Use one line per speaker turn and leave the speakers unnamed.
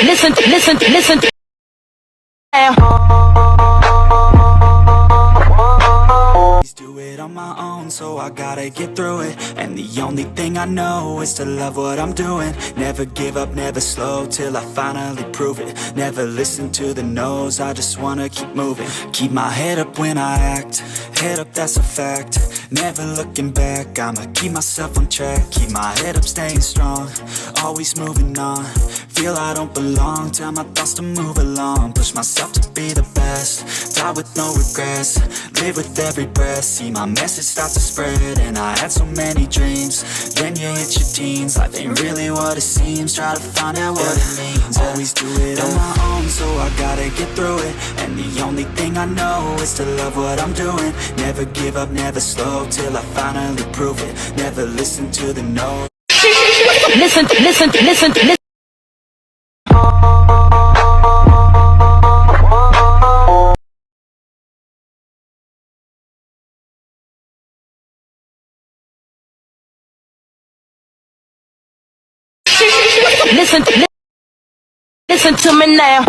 listen. Do it on my own, so I gotta get through it. And the only thing I know is to love what I'm doing. Never give up, never slow, till I finally prove it. Never listen to the no's, I just wanna keep moving. Keep my head up when I act, head up, that's a fact. Never looking back, I'ma keep myself on track. Keep my head up, staying strong, always moving on. Feel I don't belong, tell my thoughts to move along. Push myself to be the best, die with no regrets. Live with every breath, see my message start to spread. And I had so many dreams, then you hit your teens. Life ain't really what it seems, try to find out what it means. Always do it on my own, so I gotta get through it. And the only thing I know is to love what I'm doing. Never give up, never slow, till I finally prove it. Never listen to the no. Listen. Listen to me now.